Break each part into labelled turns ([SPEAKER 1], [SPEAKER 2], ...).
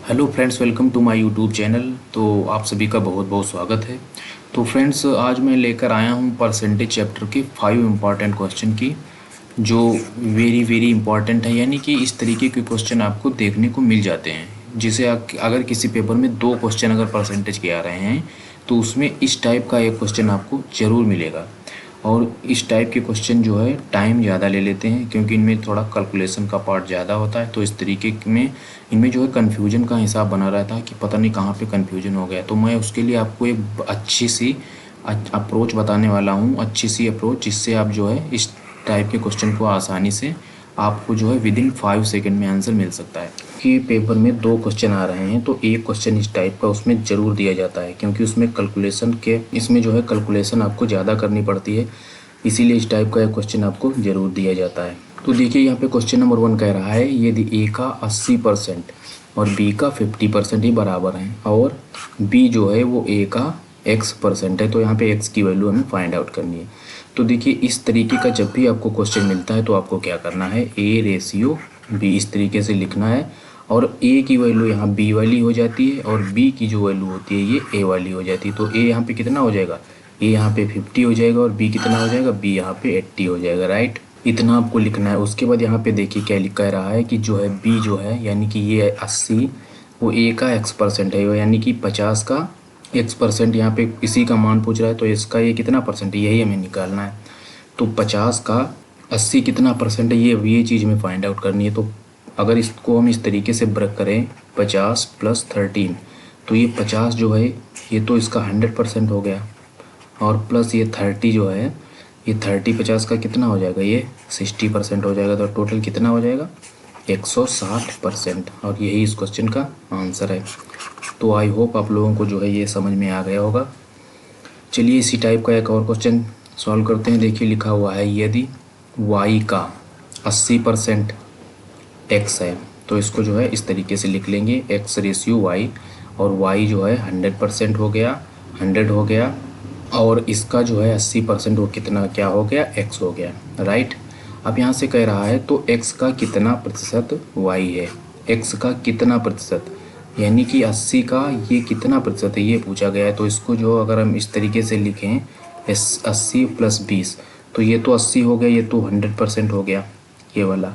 [SPEAKER 1] Hello friends, welcome to my YouTube channel. तो आप सभी का बहुत बहुत स्वागत है। तो फ्रेंड्स, आज मैं लेकर आया हूँ परसेंटेज चैप्टर के 5 इम्पॉर्टेंट क्वेश्चन की, जो वेरी वेरी इंपॉर्टेंट है। यानी कि इस तरीके के क्वेश्चन आपको देखने को मिल जाते हैं, जिसे अगर किसी पेपर में 2 क्वेश्चन अगर परसेंटेज के आ रहे हैं तो उसमें इस टाइप का एक क्वेश्चन आपको ज़रूर मिलेगा। और इस टाइप के क्वेश्चन जो है टाइम ज़्यादा ले लेते हैं, क्योंकि इनमें थोड़ा कैलकुलेशन का पार्ट ज़्यादा होता है। तो इस तरीके में इनमें जो है कन्फ्यूजन का हिसाब बना रहता है कि पता नहीं कहाँ पे कन्फ्यूजन हो गया। तो मैं उसके लिए आपको एक अच्छी सी अप्रोच बताने वाला हूँ, अच्छी सी अप्रोच, जिससे आप जो है इस टाइप के क्वेश्चन को आसानी से आपको जो है विदिन 5 सेकेंड में आंसर मिल सकता है। कि पेपर में 2 क्वेश्चन आ रहे हैं तो एक क्वेश्चन इस टाइप का उसमें ज़रूर दिया जाता है, क्योंकि उसमें इसमें जो है कैलकुलेशन आपको ज़्यादा करनी पड़ती है, इसीलिए इस टाइप का एक क्वेश्चन आपको ज़रूर दिया जाता है। तो देखिए, यहाँ पे क्वेश्चन नंबर 1 कह रहा है यदि ए का 80% और बी का 50% ही बराबर हैं, और बी जो है वो ए का x% है, तो यहाँ पे x की वैल्यू हमें फाइंड आउट करनी है। तो देखिए, इस तरीके का जब भी आपको क्वेश्चन मिलता है तो आपको क्या करना है, a रेशियो b इस तरीके से लिखना है, और a की वैल्यू यहाँ b वाली हो जाती है और b की जो वैल्यू होती है ये a वाली हो जाती है। तो a यहाँ पे कितना हो जाएगा, a यहाँ पे 50 हो जाएगा, और b कितना हो जाएगा, b यहाँ पे 80 हो जाएगा। राइट, इतना आपको लिखना है। उसके बाद यहाँ पे देखिए क्या लिख कह रहा है कि जो है b जो है, यानी कि ये 80, वो a का x% है, यानी कि 50 का x%, यहाँ पे इसी का मान पूछ रहा है, तो इसका ये कितना परसेंट है यही हमें निकालना है। तो 50 का 80 कितना परसेंट है, ये चीज़ हमें फाइंड आउट करनी है। तो अगर इसको हम इस तरीके से ब्रेक करें 50 + 13, तो ये 50 जो है ये तो इसका 100% हो गया, और प्लस ये 30 जो है, ये 30 50 का कितना हो जाएगा, ये 60% हो जाएगा। तो टोटल कितना हो जाएगा, 160%। और यही इस क्वेश्चन का आंसर है। तो आई होप आप लोगों को जो है ये समझ में आ गया होगा। चलिए इसी टाइप का एक और क्वेश्चन सॉल्व करते हैं। देखिए लिखा हुआ है यदि y का 80% x है, तो इसको जो है इस तरीके से लिख लेंगे x रेशियो y, और y जो है 100% हो गया, 100 हो गया, और इसका जो है 80% वो कितना क्या हो गया, x हो गया। राइट, अब यहाँ से कह रहा है तो x का कितना प्रतिशत y है, x का कितना प्रतिशत, यानी कि 80 का ये कितना प्रतिशत है ये पूछा गया है। तो इसको जो अगर हम इस तरीके से लिखें 80 + 20, तो ये तो 80 हो गया, ये तो 100% हो गया ये वाला।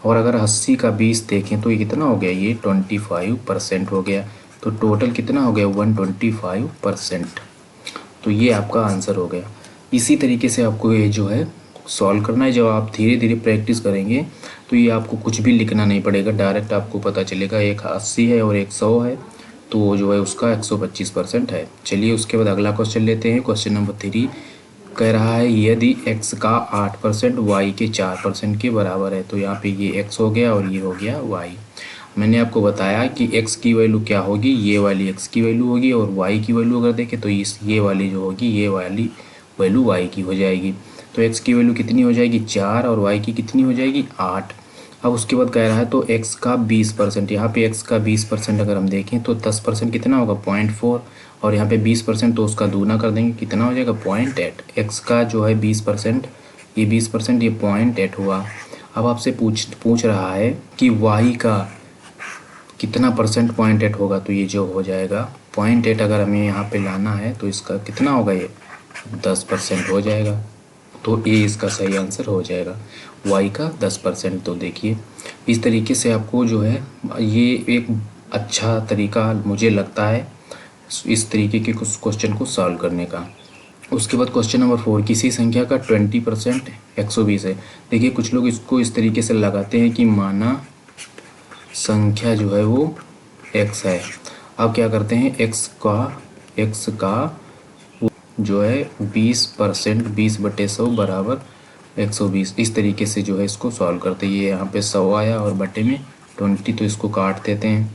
[SPEAKER 1] और अगर 80 का 20 देखें तो ये कितना हो गया, ये 25% हो गया। तो टोटल कितना हो गया, 125%। तो ये आपका आंसर हो गया। इसी तरीके से आपको ये जो है सॉल्व करना है। जब आप धीरे धीरे प्रैक्टिस करेंगे तो ये आपको कुछ भी लिखना नहीं पड़ेगा, डायरेक्ट आपको पता चलेगा एक 80 है और एक 100 है, तो वो जो है उसका 125% है। चलिए उसके बाद अगला क्वेश्चन लेते हैं। क्वेश्चन नंबर 3 कह रहा है यदि x का 8% y के 4% के बराबर है, तो यहाँ पे ये x हो गया और ये हो गया y। मैंने आपको बताया कि x की वैल्यू क्या होगी, ये वाली x की वैल्यू होगी, और y की वैल्यू अगर देखें तो ये वाली जो होगी, ये वाली वैल्यू y की हो जाएगी। तो x की वैल्यू कितनी हो जाएगी, 4, और y की कितनी हो जाएगी, 8। अब उसके बाद कह रहा है तो x का 20%, यहाँ पे x का 20% अगर हम देखें तो 10% कितना होगा, 0.4, और यहाँ पे 20% तो उसका दूना कर देंगे, कितना हो जाएगा, 0.8। x का जो है 20%, ये 20%, ये 0.8 हुआ। अब आपसे पूछ रहा है कि y का कितना परसेंट, 0.8 होगा, तो ये जो हो जाएगा 0.8, अगर हमें यहाँ पे लाना है तो इसका कितना होगा, ये 10% हो जाएगा। तो ये इसका सही आंसर हो जाएगा, y का 10%। तो देखिए इस तरीके से आपको जो है ये एक अच्छा तरीका मुझे लगता है इस तरीके के कुछ क्वेश्चन को सॉल्व करने का। उसके बाद क्वेश्चन नंबर 4, किसी संख्या का 20% 120 है। देखिए कुछ लोग इसको इस तरीके से लगाते हैं कि माना संख्या जो है वो x है। अब क्या करते हैं, x का जो है 20%, 20/100 बराबर 120, इस तरीके से जो है इसको सॉल्व करते हैं। ये यहाँ पे 100 आया और बटे में 20, तो इसको काट देते हैं।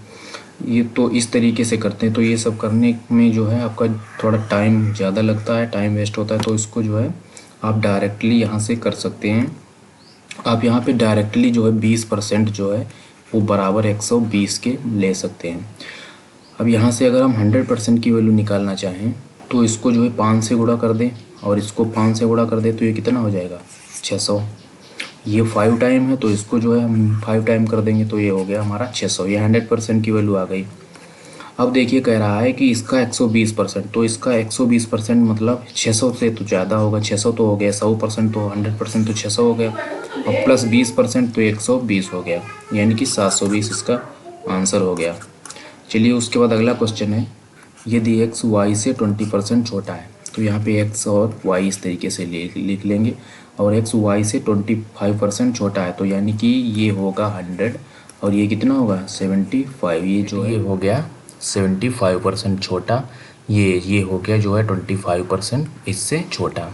[SPEAKER 1] ये तो इस तरीके से करते हैं। तो ये सब करने में जो है आपका थोड़ा टाइम ज़्यादा लगता है, टाइम वेस्ट होता है। तो इसको जो है आप डायरेक्टली यहाँ से कर सकते हैं। आप यहाँ पे डायरेक्टली जो है 20% जो है वो बराबर 120 के ले सकते हैं। अब यहाँ से अगर हम 100% की वैल्यू निकालना चाहें तो इसको जो है 5 से गुणा कर दें, और इसको 5 से गुणा कर दें, तो ये कितना हो जाएगा, 600। ये 5 टाइम है तो इसको जो है हम 5 टाइम कर देंगे तो ये हो गया हमारा 600। ये 100% की वैल्यू आ गई। अब देखिए कह रहा है कि इसका 120%, तो इसका 120% मतलब 600 से तो ज़्यादा होगा। 600 तो हो गया, 100% तो 100% तो 600 हो गया, और प्लस 20% तो 120 हो गया, यानी कि 720 इसका आंसर हो गया। चलिए उसके बाद अगला क्वेश्चन है, यदि एक्स वाई से 20% छोटा है, तो यहाँ पे एक्स और वाई इस तरीके से लिख लेंगे, और एक्स वाई से 25% छोटा है, तो यानी कि ये होगा 100 और ये कितना होगा 75। ये जो है ये हो गया 75% छोटा, ये हो गया जो है 25% इससे छोटा,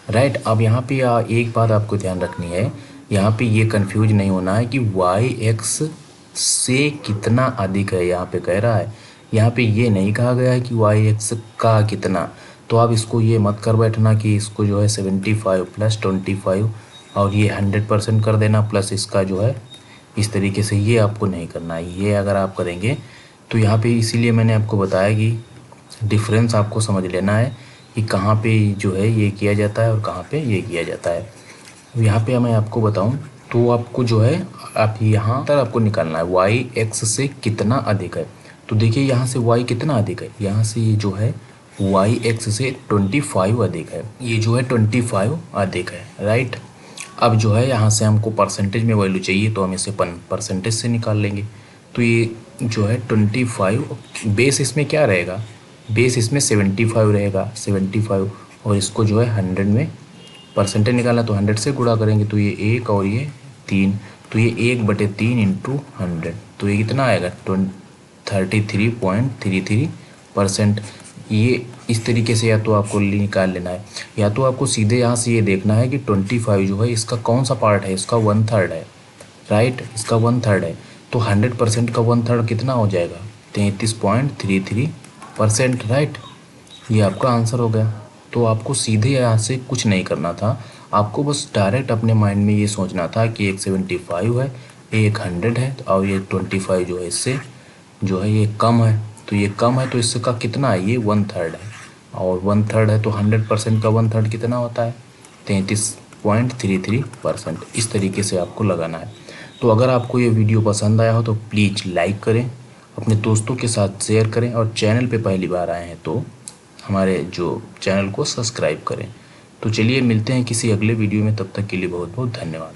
[SPEAKER 1] राइट। अब यहाँ पे एक बात आपको ध्यान रखनी है, यहाँ पे ये कंफ्यूज नहीं होना है कि वाई एक्स से कितना अधिक है। यहाँ पे कह रहा है, यहाँ पे ये नहीं कहा गया है कि वाई एक्स का कितना, तो आप इसको ये मत कर बैठना कि इसको जो है 75 प्लस 25 और ये 100% कर देना प्लस इसका जो है इस तरीके से, ये आपको नहीं करना है। ये अगर आप करेंगे तो यहाँ पे इसीलिए मैंने आपको बताया कि डिफरेंस आपको समझ लेना है कि कहाँ पे जो है ये किया जाता है और कहाँ पे ये किया जाता है। यहाँ पे मैं आपको बताऊँ तो आपको जो है आप यहाँ तक आपको निकालना है वाई एक्स से कितना अधिक है। तो देखिए यहाँ से वाई कितना अधिक है, यहाँ से ये जो है वाई एक्स से 25 अधिक है, ये जो है 25 अधिक है, राइट। अब जो है यहाँ से हमको परसेंटेज में वैल्यू चाहिए तो हम इसे परसेंटेज से निकाल लेंगे। तो ये जो है 25, बेस इसमें क्या रहेगा, बेस इसमें 75 रहेगा, 75, और इसको जो है 100 में परसेंटेज निकालना तो 100 से गुणा करेंगे, तो ये 1 और ये 3, तो ये 1/3 इंटू 100, तो ये कितना आएगा 33.33%। ये इस तरीके से या तो आपको निकाल लेना है, या तो आपको सीधे यहाँ से ये देखना है कि 25 जो है इसका कौन सा पार्ट है, इसका 1/3 है, राइट, इसका 1/3 है, तो 100% का 1/3 कितना हो जाएगा 33.33%, राइट। ये आपका आंसर हो गया। तो आपको सीधे यहाँ से कुछ नहीं करना था, आपको बस डायरेक्ट अपने माइंड में ये सोचना था कि एक 75 है, एक 100 है, और ये 25 जो है इससे जो है ये कम है, तो ये कम है तो इसका कितना है, ये 1/3 है, और 1/3 है तो 100% का 1/3 कितना होता है 33.33%। इस तरीके से आपको लगाना है। तो अगर आपको ये वीडियो पसंद आया हो तो प्लीज़ लाइक करें, अपने दोस्तों के साथ शेयर करें, और चैनल पे पहली बार आए हैं तो हमारे जो चैनल को सब्सक्राइब करें। तो चलिए मिलते हैं किसी अगले वीडियो में, तब तक के लिए बहुत बहुत धन्यवाद।